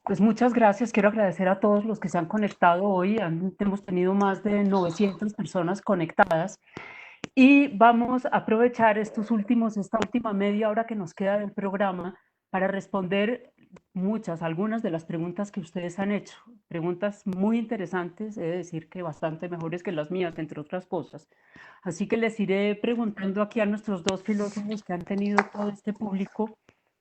Pues muchas gracias. Quiero agradecer a todos los que se han conectado hoy. Hemos tenido más de 900 personas conectadas y vamos a aprovechar esta última media hora que nos queda del programa para responder algunas de las preguntas que ustedes han hecho. Preguntas muy interesantes, he de decir que bastante mejores que las mías, entre otras cosas. Así que les iré preguntando aquí a nuestros dos filósofos que han tenido todo este público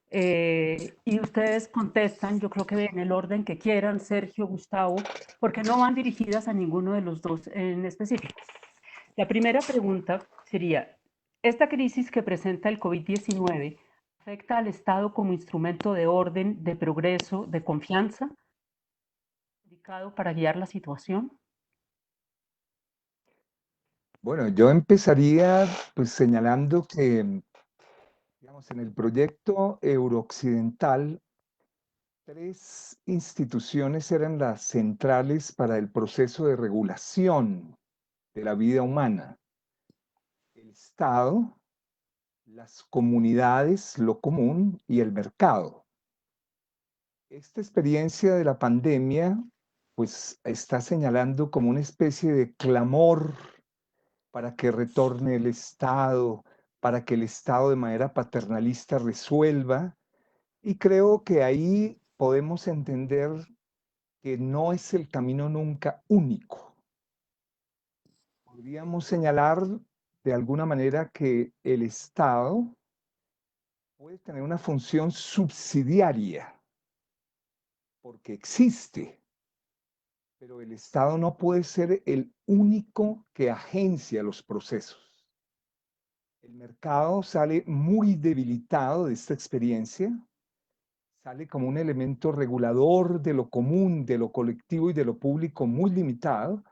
y ustedes contestan, yo creo que en el orden que quieran, Sergio, Gustavo, porque no van dirigidas a ninguno de los dos en específico. La primera pregunta sería, ¿esta crisis que presenta el COVID-19 afecta al Estado como instrumento de orden, de progreso, de confianza, indicado para guiar la situación? Bueno, yo empezaría pues señalando que, digamos, en el proyecto eurooccidental, tres instituciones eran las centrales para el proceso de regulación de la vida humana: el Estado, las comunidades, lo común y el mercado. Esta experiencia de la pandemia pues está señalando como una especie de clamor para que retorne el Estado, para que el Estado de manera paternalista resuelva. Y creo que ahí podemos entender que no es el camino nunca único. Podríamos señalar de alguna manera que el Estado puede tener una función subsidiaria, porque existe, pero el Estado no puede ser el único que agencia los procesos. El mercado sale muy debilitado de esta experiencia, sale como un elemento regulador de lo común, de lo colectivo y de lo público muy limitado.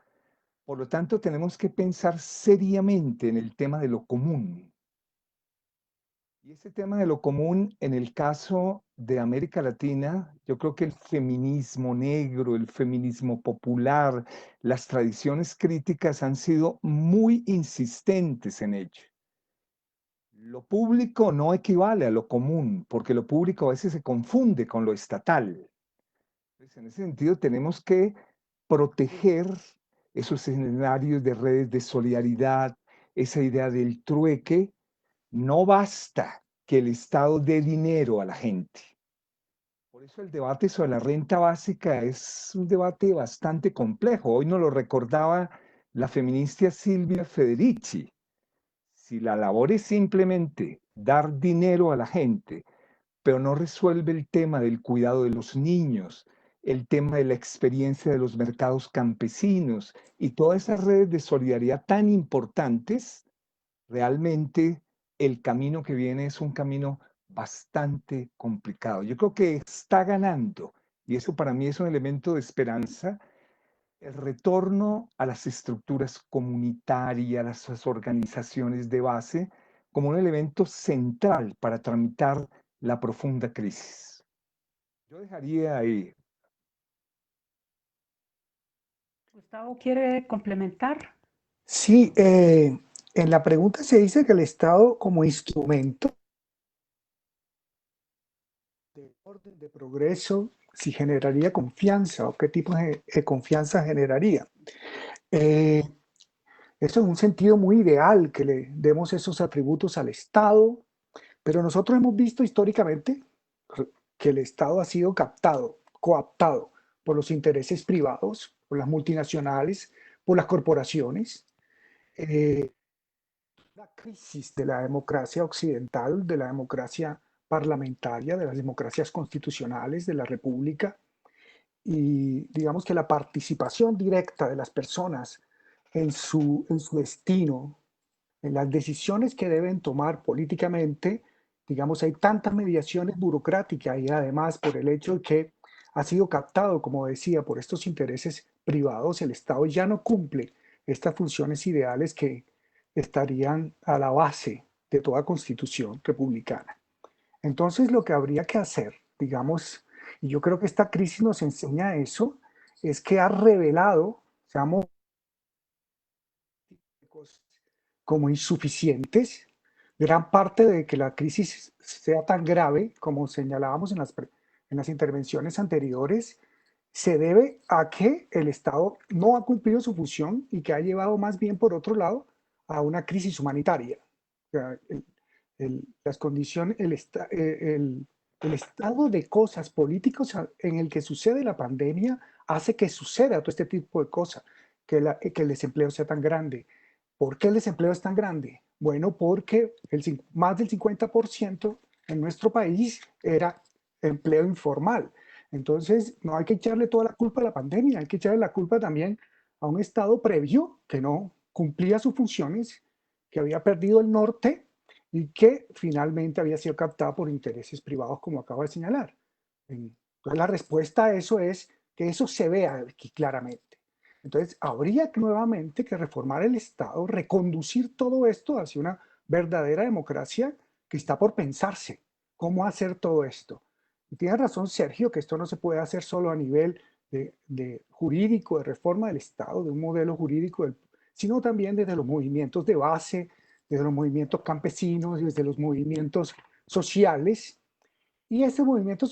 Por lo tanto, tenemos que pensar seriamente en el tema de lo común. Y ese tema de lo común, en el caso de América Latina, yo creo que el feminismo negro, el feminismo popular, las tradiciones críticas han sido muy insistentes en ello. Lo público no equivale a lo común, porque lo público a veces se confunde con lo estatal. Entonces, en ese sentido, tenemos que proteger esos escenarios de redes de solidaridad, esa idea del trueque. No basta que el Estado dé dinero a la gente. Por eso el debate sobre la renta básica es un debate bastante complejo. Hoy nos lo recordaba la feminista Silvia Federici. Si la labor es simplemente dar dinero a la gente, pero no resuelve el tema del cuidado de los niños, el tema de la experiencia de los mercados campesinos y todas esas redes de solidaridad tan importantes, realmente el camino que viene es un camino bastante complicado. Yo creo que está ganando, y eso para mí es un elemento de esperanza, el retorno a las estructuras comunitarias, a las organizaciones de base, como un elemento central para tramitar la profunda crisis. Yo dejaría ahí. Gustavo, ¿quiere complementar? Sí, en la pregunta se dice que el Estado como instrumento de orden, de progreso, si generaría confianza o qué tipo de confianza generaría. Eh, Eso en un sentido muy ideal, que le demos esos atributos al Estado, pero nosotros hemos visto históricamente que el Estado ha sido captado, coaptado por los intereses privados, por las multinacionales, por las corporaciones. Eh, la crisis de la democracia occidental, de la democracia parlamentaria, de las democracias constitucionales, de la república, y digamos que la participación directa de las personas en su destino, en las decisiones que deben tomar políticamente, digamos, hay tantas mediaciones burocráticas y además por el hecho de que ha sido captado, como decía, por estos intereses privados, el Estado ya no cumple estas funciones ideales que estarían a la base de toda constitución republicana. Entonces, lo que habría que hacer, digamos, y yo creo que esta crisis nos enseña eso, es que ha revelado, seamos como insuficientes. Gran parte de que la crisis sea tan grave, como señalábamos en las intervenciones anteriores, se debe a que el Estado no ha cumplido su función y que ha llevado más bien, por otro lado, a una crisis humanitaria. O sea, las condiciones, el estado de cosas políticos en el que sucede la pandemia hace que suceda todo este tipo de cosas, que el desempleo sea tan grande. ¿Por qué el desempleo es tan grande? Bueno, porque más del 50% en nuestro país era empleo informal. Entonces, no hay que echarle toda la culpa a la pandemia, hay que echarle la culpa también a un Estado previo que no cumplía sus funciones, que había perdido el norte y que finalmente había sido captado por intereses privados, como acabo de señalar. Entonces, la respuesta a eso es que eso se vea aquí claramente. Entonces, habría nuevamente que reformar el Estado, reconducir todo esto hacia una verdadera democracia que está por pensarse. ¿Cómo hacer todo esto? Y tiene razón Sergio, que esto no se puede hacer solo a nivel de jurídico, de reforma del Estado, de un modelo jurídico, sino también desde los movimientos de base, desde los movimientos campesinos, desde los movimientos sociales. Y este movimiento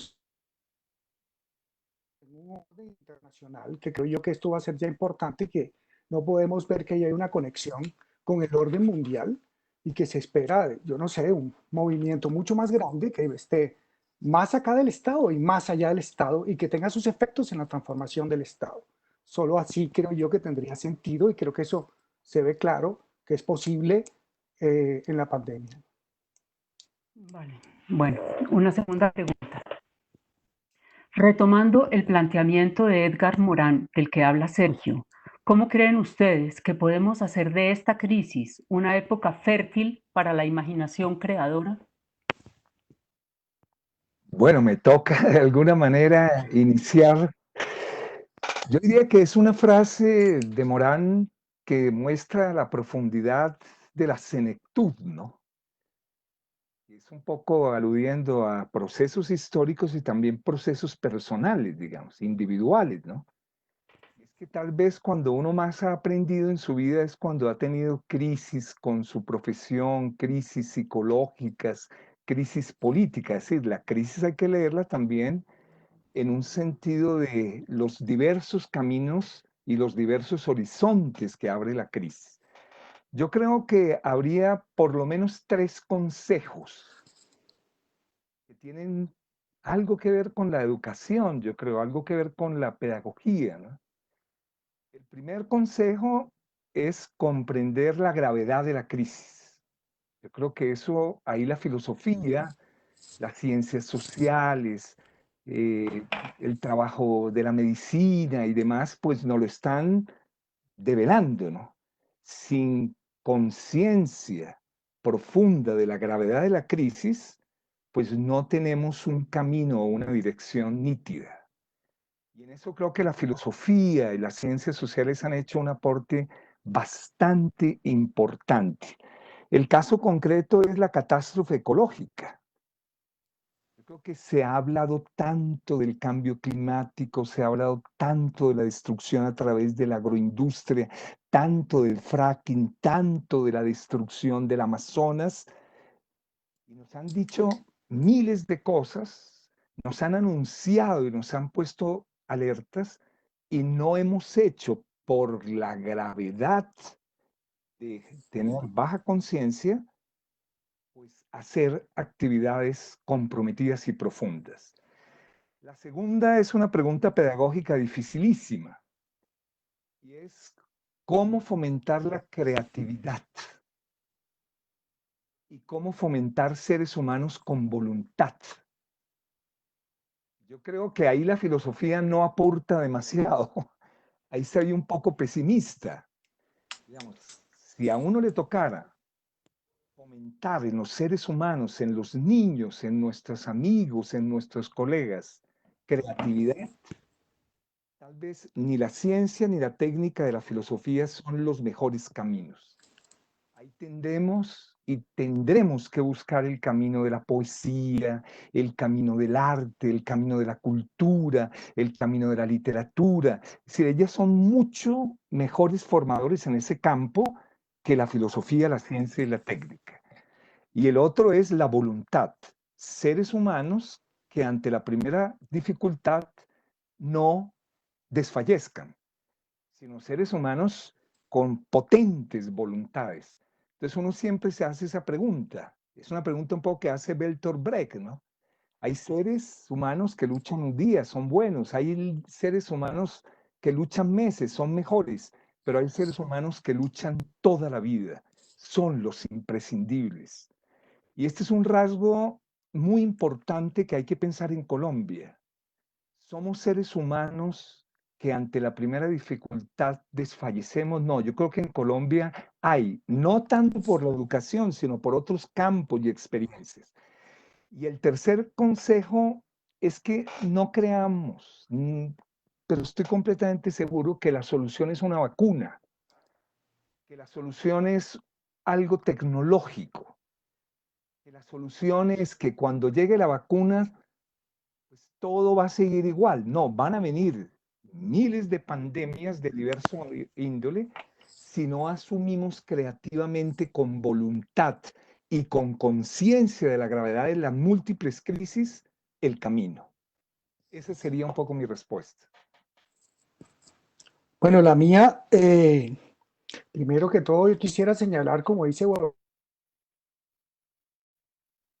en un orden internacional, que creo yo que esto va a ser ya importante, que no podemos ver que hay una conexión con el orden mundial y que se espera, yo no sé, un movimiento mucho más grande que esté más acá del Estado y más allá del Estado y que tenga sus efectos en la transformación del Estado. Solo así creo yo que tendría sentido y creo que eso se ve claro que es posible en la pandemia. Vale. Bueno, una segunda pregunta. Retomando el planteamiento de Edgar Morán, del que habla Sergio, ¿cómo creen ustedes que podemos hacer de esta crisis una época fértil para la imaginación creadora? Bueno, me toca de alguna manera iniciar. Yo diría que es una frase de Morán que muestra la profundidad de la senectud, ¿no? Es un poco aludiendo a procesos históricos y también procesos personales, digamos, individuales, ¿no? Es que tal vez cuando uno más ha aprendido en su vida es cuando ha tenido crisis con su profesión, crisis psicológicas, crisis políticas. Es decir, la crisis hay que leerla también en un sentido de los diversos caminos y los diversos horizontes que abre la crisis. Yo creo que habría por lo menos 3 consejos que tienen algo que ver con la educación, yo creo, algo que ver con la pedagogía, ¿no? El primer consejo es comprender la gravedad de la crisis. Yo creo que eso, ahí la filosofía, las ciencias sociales, eh, el trabajo de la medicina y demás, pues nos lo están develando, ¿no? Sin conciencia profunda de la gravedad de la crisis, pues no tenemos un camino o una dirección nítida. Y en eso creo que la filosofía y las ciencias sociales han hecho un aporte bastante importante. El caso concreto es la catástrofe ecológica. Yo creo que se ha hablado tanto del cambio climático, se ha hablado tanto de la destrucción a través de la agroindustria, tanto del fracking, tanto de la destrucción del Amazonas, y nos han dicho miles de cosas, nos han anunciado y nos han puesto alertas, y no hemos hecho por la gravedad de tener baja conciencia, pues hacer actividades comprometidas y profundas. La segunda es una pregunta pedagógica dificilísima, y es cómo fomentar la creatividad y cómo fomentar seres humanos con voluntad. Yo creo que ahí la filosofía no aporta demasiado. Ahí sería un poco pesimista. Digamos, si a uno le tocara fomentar en los seres humanos, en los niños, en nuestros amigos, en nuestros colegas, creatividad, tal vez ni la ciencia ni la técnica de la filosofía son los mejores caminos. Ahí tendremos y tendremos que buscar el camino de la poesía, el camino del arte, el camino de la cultura, el camino de la literatura. Es decir, ellas son mucho mejores formadores en ese campo que la filosofía, la ciencia y la técnica. Y el otro es la voluntad. Seres humanos que ante la primera dificultad no desfallezcan, sino seres humanos con potentes voluntades. Entonces uno siempre se hace esa pregunta. Es una pregunta un poco que hace Bertolt Brecht, ¿no? Hay seres humanos que luchan un día, son buenos. Hay seres humanos que luchan meses, son mejores. Pero hay seres humanos que luchan toda la vida. Son los imprescindibles. Y este es un rasgo muy importante que hay que pensar en Colombia. Somos seres humanos que ante la primera dificultad desfallecemos. No, yo creo que en Colombia hay, no tanto por la educación, sino por otros campos y experiencias. Y el tercer consejo es que no creamos, pero estoy completamente seguro que la solución es una vacuna, que la solución es algo tecnológico, que la solución es que cuando llegue la vacuna, pues todo va a seguir igual. No, van a venir miles de pandemias de diverso índole si no asumimos creativamente con voluntad y con conciencia de la gravedad de las múltiples crisis el camino. Esa sería un poco mi respuesta. Bueno, la mía, primero que todo, yo quisiera señalar, como dice Borges,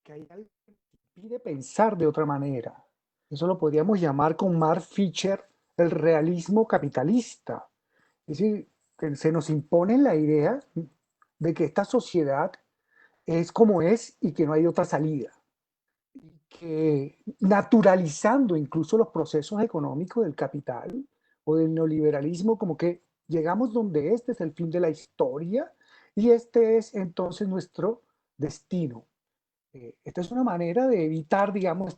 que hay algo que pide pensar de otra manera. Eso lo podríamos llamar con Mark Fisher el realismo capitalista. Es decir, que se nos impone la idea de que esta sociedad es como es y que no hay otra salida. Y que naturalizando incluso los procesos económicos del capital o del neoliberalismo, como que llegamos donde este es el fin de la historia y este es entonces nuestro destino. Esta es una manera de evitar, digamos,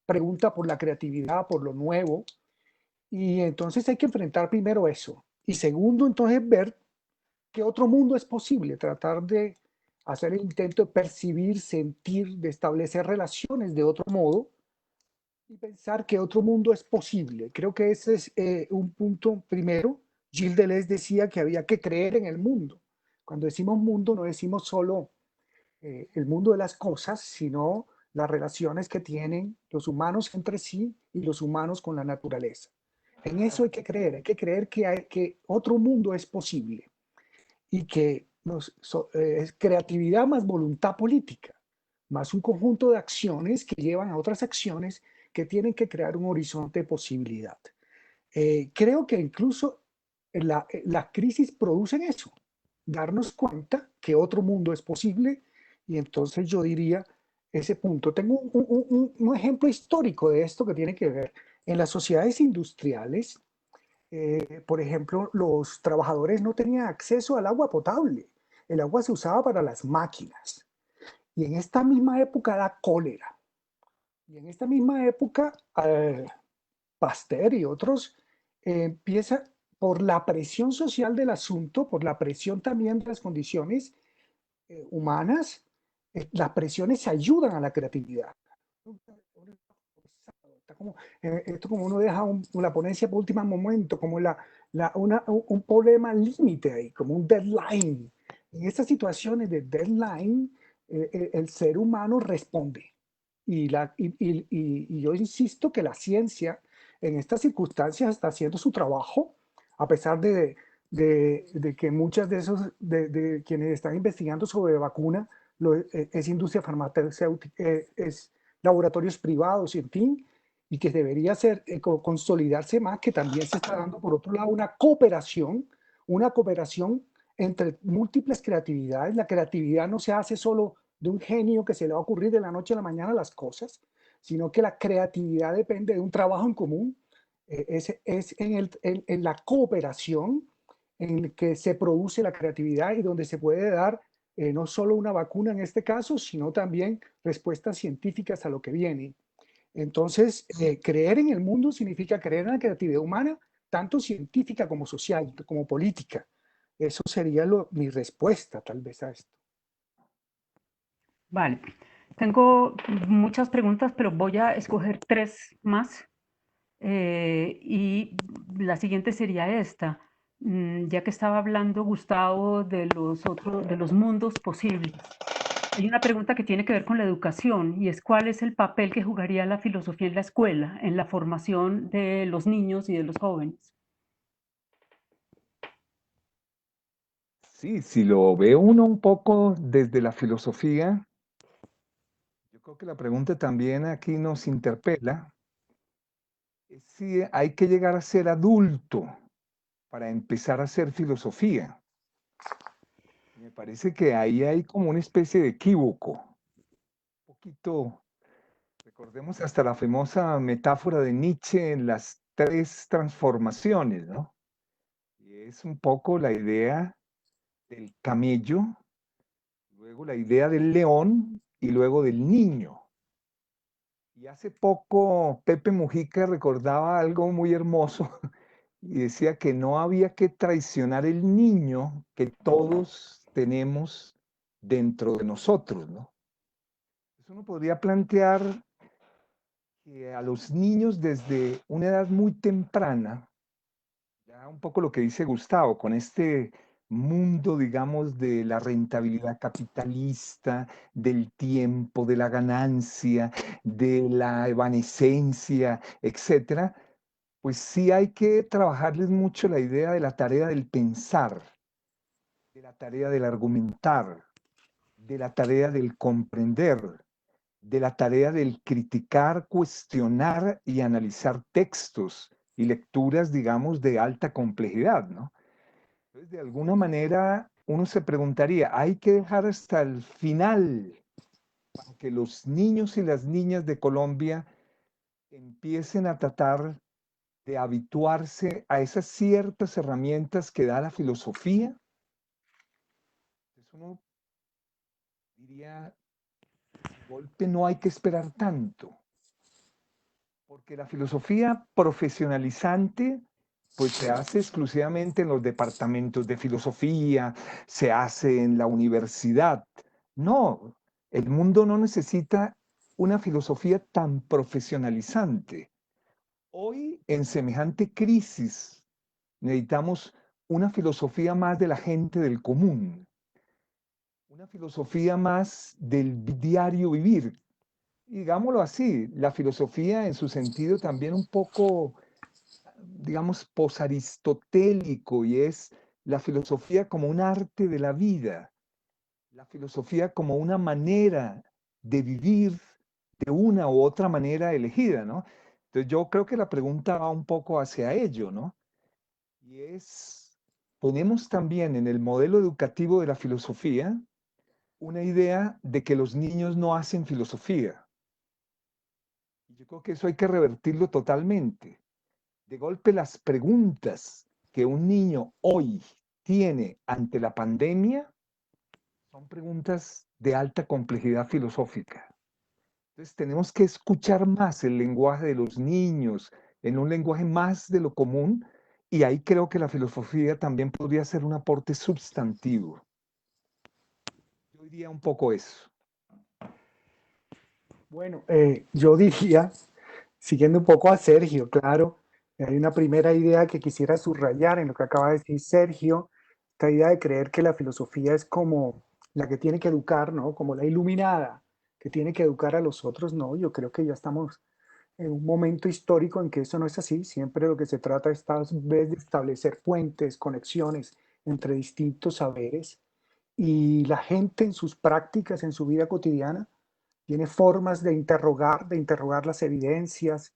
pregunta por la creatividad, por lo nuevo, y entonces hay que enfrentar primero eso. Y segundo, entonces ver qué otro mundo es posible, tratar de hacer el intento de percibir, sentir, de establecer relaciones de otro modo y pensar que otro mundo es posible. Creo que ese es un punto primero. Gilles Deleuze decía que había que creer en el mundo. Cuando decimos mundo no decimos solo el mundo de las cosas, sino las relaciones que tienen los humanos entre sí y los humanos con la naturaleza. En eso hay que creer que otro mundo es posible y que es creatividad más voluntad política, más un conjunto de acciones que llevan a otras acciones que tienen que crear un horizonte de posibilidad. Creo que incluso las crisis producen eso, darnos cuenta que otro mundo es posible y entonces yo diría ese punto. Tengo un ejemplo histórico de esto que tiene que ver en las sociedades industriales. Por ejemplo, los trabajadores no tenían acceso al agua potable. El agua se usaba para las máquinas. Y en esta misma época da cólera. Y en esta misma época, Pasteur y otros empieza por la presión social del asunto, por la presión también de las condiciones humanas, las presiones ayudan a la creatividad. Esto como uno deja la ponencia por último momento, como un problema límite ahí, como un deadline. En estas situaciones de deadline, el ser humano responde. Y yo insisto que la ciencia en estas circunstancias está haciendo su trabajo, a pesar de que muchas de esos, de quienes están investigando sobre vacuna, es industria farmacéutica, es laboratorios privados, y en fin, y que debería ser, consolidarse más, que también se está dando, por otro lado, una cooperación entre múltiples creatividades. La creatividad no se hace solo de un genio que se le va a ocurrir de la noche a la mañana las cosas, sino que la creatividad depende de un trabajo en común. Es en la cooperación en que se produce la creatividad y donde se puede dar no solo una vacuna en este caso, sino también respuestas científicas a lo que viene. Entonces, creer en el mundo significa creer en la creatividad humana, tanto científica como social, como política. Eso sería mi respuesta tal vez a esto. Vale, tengo muchas preguntas, pero voy a escoger tres más. Y la siguiente sería esta. Ya que estaba hablando Gustavo de los mundos posibles. hay una pregunta que tiene que ver con la educación y es cuál es el papel que jugaría la filosofía en la escuela, en la formación de los niños y de los jóvenes. Sí, si lo ve uno un poco desde la filosofía, yo creo que la pregunta también aquí nos interpela, es si hay que llegar a ser adulto para empezar a hacer filosofía. Me parece que ahí hay como una especie de equívoco. Un poquito, recordemos hasta la famosa metáfora de Nietzsche en las tres transformaciones, ¿no? Y es un poco la idea del camello, luego la idea del león y luego del niño. Y hace poco Pepe Mujica recordaba algo muy hermoso y decía que no había que traicionar el niño que todos tenemos dentro de nosotros, ¿no? Eso uno podría plantear que a los niños desde una edad muy temprana, ya un poco lo que dice Gustavo, con este mundo, digamos, de la rentabilidad capitalista, del tiempo, de la ganancia, de la evanescencia, etcétera, pues sí hay que trabajarles mucho la idea de la tarea del pensar, de la tarea del argumentar, de la tarea del comprender, de la tarea del criticar, cuestionar y analizar textos y lecturas, digamos, de alta complejidad, ¿no? Entonces, de alguna manera, uno se preguntaría, ¿hay que dejar hasta el final para que los niños y las niñas de Colombia empiecen a tratar de habituarse a esas ciertas herramientas que da la filosofía? Entonces uno diría, de golpe no hay que esperar tanto, porque la filosofía profesionalizante pues se hace exclusivamente en los departamentos de filosofía, se hace en la universidad. No, el mundo no necesita una filosofía tan profesionalizante. Hoy, en semejante crisis, necesitamos una filosofía más de la gente del común, una filosofía más del diario vivir. Y digámoslo así, la filosofía en su sentido también un poco, digamos, posaristotélico, y es la filosofía como un arte de la vida, la filosofía como una manera de vivir de una u otra manera elegida, ¿no? Entonces yo creo que la pregunta va un poco hacia ello, ¿no? Y es, ponemos también en el modelo educativo de la filosofía una idea de que los niños no hacen filosofía. Y yo creo que eso hay que revertirlo totalmente. De golpe las preguntas que un niño hoy tiene ante la pandemia son preguntas de alta complejidad filosófica. Entonces tenemos que escuchar más el lenguaje de los niños en un lenguaje más de lo común, y ahí creo que la filosofía también podría ser un aporte sustantivo. Yo diría un poco eso. Bueno, yo diría, siguiendo un poco a Sergio, claro, hay una primera idea que quisiera subrayar en lo que acaba de decir Sergio, esta idea de creer que la filosofía es como la que tiene que educar, ¿no? Como la iluminada, que tiene que educar a los otros, no, yo creo que ya estamos en un momento histórico en que eso no es así, siempre lo que se trata es tal vez de establecer puentes, conexiones entre distintos saberes y la gente en sus prácticas, en su vida cotidiana, tiene formas de interrogar las evidencias,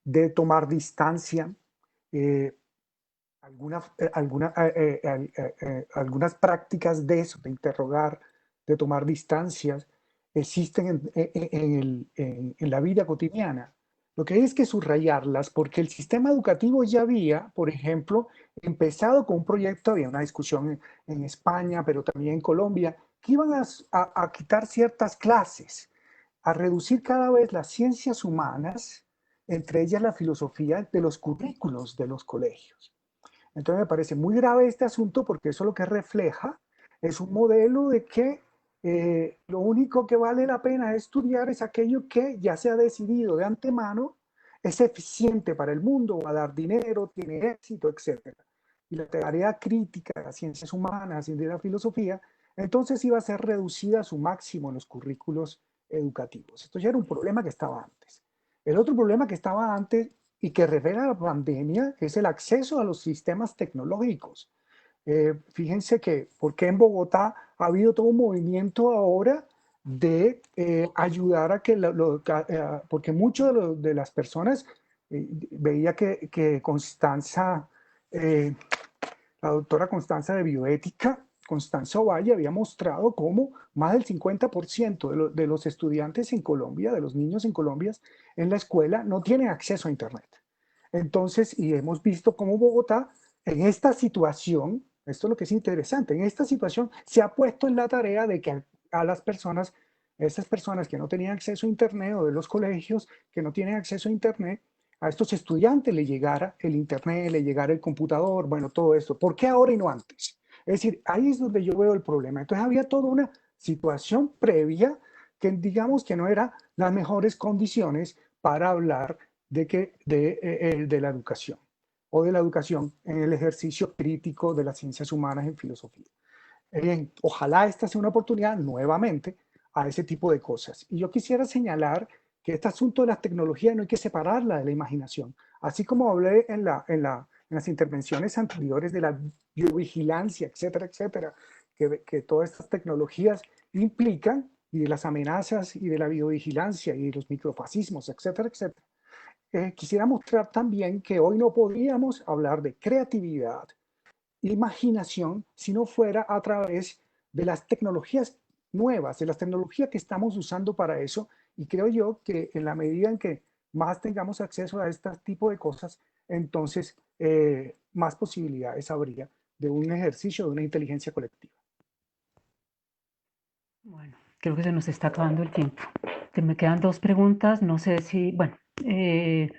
de tomar distancia. Eh, algunas prácticas de eso, de interrogar, de tomar distancias, existen en la vida cotidiana. Lo que hay es que subrayarlas porque el sistema educativo ya había, por ejemplo, empezado con un proyecto, había una discusión en España, pero también en Colombia, que iban a quitar ciertas clases, a reducir cada vez las ciencias humanas, entre ellas la filosofía, de los currículos de los colegios. Entonces me parece muy grave este asunto porque eso lo que refleja es un modelo de que lo único que vale la pena estudiar es aquello que ya se ha decidido de antemano, es eficiente para el mundo, va a dar dinero, tiene éxito, etc. Y la tarea crítica de las ciencias humanas y de la filosofía entonces iba a ser reducida a su máximo en los currículos educativos. Esto ya era un problema que estaba antes. El otro problema que estaba antes y que revela la pandemia es el acceso a los sistemas tecnológicos. Fíjense que, porque en Bogotá ha habido todo un movimiento ahora de ayudar a que, porque muchas de las personas, veía que Constanza, la doctora Constanza de Bioética, Constanza Ovalle, había mostrado cómo más del 50% de los estudiantes en Colombia, de los niños en Colombia, en la escuela, no tienen acceso a Internet. Entonces, y hemos visto cómo Bogotá, en esta situación, esto es lo que es interesante, en esta situación se ha puesto en la tarea de que a las personas, esas personas que no tenían acceso a Internet o de los colegios que no tienen acceso a Internet, a estos estudiantes le llegara el Internet, le llegara el computador, bueno, todo esto. ¿Por qué ahora y no antes? Es decir, ahí es donde yo veo el problema. Entonces había toda una situación previa que digamos que no eran las mejores condiciones para hablar de la educación o de la educación en el ejercicio crítico de las ciencias humanas en filosofía. Bien, ojalá esta sea una oportunidad nuevamente a ese tipo de cosas. Y yo quisiera señalar que este asunto de las tecnologías no hay que separarla de la imaginación. Así como hablé en las intervenciones anteriores de la biovigilancia, etcétera, etcétera, que todas estas tecnologías implican, y de las amenazas y de la biovigilancia y de los microfascismos, etcétera, etcétera. Quisiera mostrar también que hoy no podríamos hablar de creatividad, imaginación, si no fuera a través de las tecnologías nuevas, de las tecnologías que estamos usando para eso. Y creo yo que en la medida en que más tengamos acceso a este tipo de cosas, entonces más posibilidades habría de un ejercicio de una inteligencia colectiva. Bueno, creo que se nos está acabando el tiempo. Me quedan dos preguntas, no sé si, bueno, de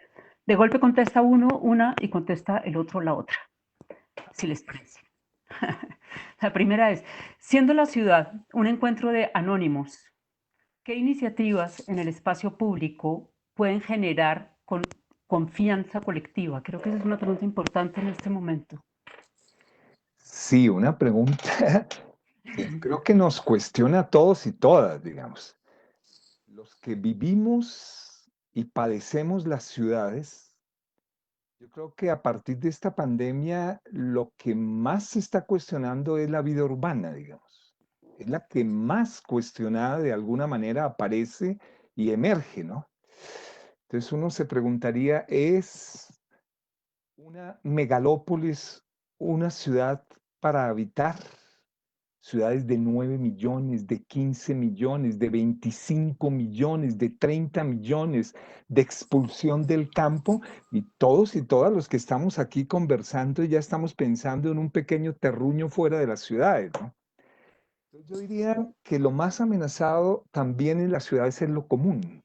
golpe contesta uno una y contesta el otro la otra, si les parece. La primera es, siendo la ciudad un encuentro de anónimos, ¿qué iniciativas en el espacio público pueden generar confianza colectiva? Creo que esa es una pregunta importante en este momento. Sí, una pregunta que creo que nos cuestiona a todos y todas, digamos. Los que vivimos y padecemos las ciudades, yo creo que a partir de esta pandemia lo que más se está cuestionando es la vida urbana, digamos. Es la que más cuestionada de alguna manera aparece y emerge, ¿no? Entonces uno se preguntaría, ¿es una megalópolis una ciudad para habitar? Ciudades de 9 millones, de 15 millones, de 25 millones, de 30 millones, de expulsión del campo, y todos y todas los que estamos aquí conversando ya estamos pensando en un pequeño terruño fuera de las ciudades, ¿no? Entonces yo diría que lo más amenazado también en las ciudades es lo común,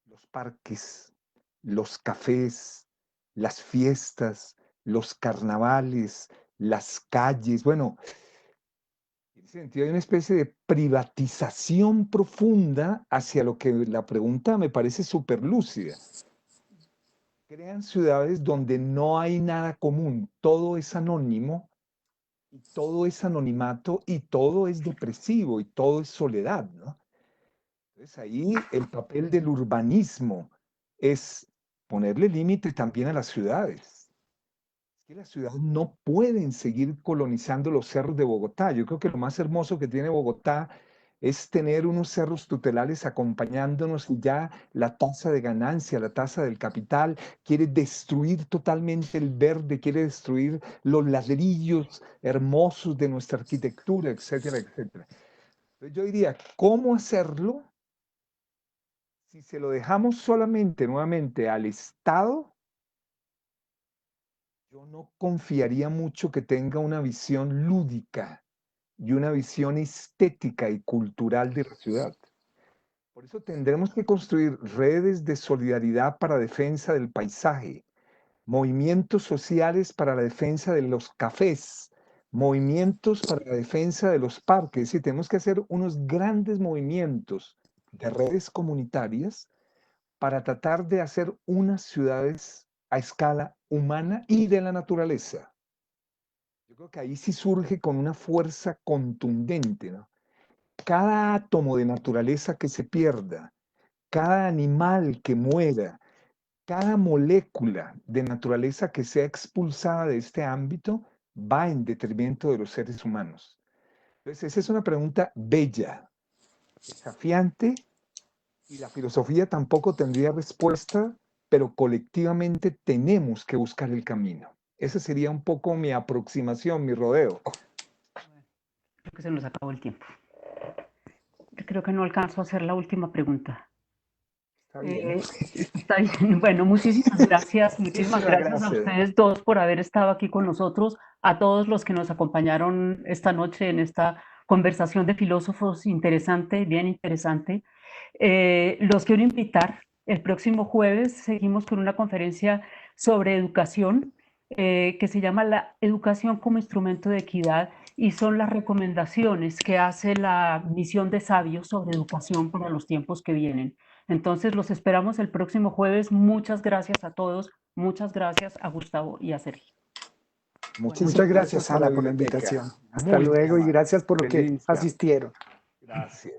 los parques, los cafés, las fiestas, los carnavales, las calles, bueno. En ese sentido, hay una especie de privatización profunda hacia lo que la pregunta me parece súper lúcida. Crean ciudades donde no hay nada común, todo es anónimo, y todo es anonimato, y todo es depresivo, y todo es soledad, ¿no? Entonces ahí el papel del urbanismo es ponerle límite también a las ciudades. Es que las ciudades no pueden seguir colonizando los cerros de Bogotá. Yo creo que lo más hermoso que tiene Bogotá es tener unos cerros tutelares acompañándonos, y ya la tasa de ganancia, la tasa del capital quiere destruir totalmente el verde, quiere destruir los ladrillos hermosos de nuestra arquitectura, etcétera, etcétera. Entonces yo diría, ¿cómo hacerlo si se lo dejamos solamente nuevamente al Estado? Yo no confiaría mucho que tenga una visión lúdica y una visión estética y cultural de la ciudad. Por eso tendremos que construir redes de solidaridad para defensa del paisaje, movimientos sociales para la defensa de los cafés, movimientos para la defensa de los parques. Y tenemos que hacer unos grandes movimientos de redes comunitarias para tratar de hacer unas ciudades a escala humana y de la naturaleza. Yo creo que ahí sí surge con una fuerza contundente, ¿no? Cada átomo de naturaleza que se pierda, cada animal que muera, cada molécula de naturaleza que sea expulsada de este ámbito va en detrimento de los seres humanos. Entonces, esa es una pregunta bella, desafiante, y la filosofía tampoco tendría respuesta, pero colectivamente tenemos que buscar el camino. Esa sería un poco mi aproximación, mi rodeo. Creo que se nos acabó el tiempo. Yo creo que no alcanzo a hacer la última pregunta. Está bien. Está bien. Bueno, muchísimas gracias Muchísimas a gracias. ustedes dos por haber estado aquí con nosotros, a todos los que nos acompañaron esta noche en esta conversación de filósofos interesante, bien interesante. Los quiero invitar, el próximo jueves seguimos con una conferencia sobre educación que se llama La educación como instrumento de equidad, y son las recomendaciones que hace la misión de sabios sobre educación para los tiempos que vienen. Entonces los esperamos el próximo jueves. Muchas gracias a todos. Muchas gracias a Gustavo y a Sergio. Muchas gracias, Ana, por la invitación. Hasta luego y gracias por lo que asistieron. Gracias.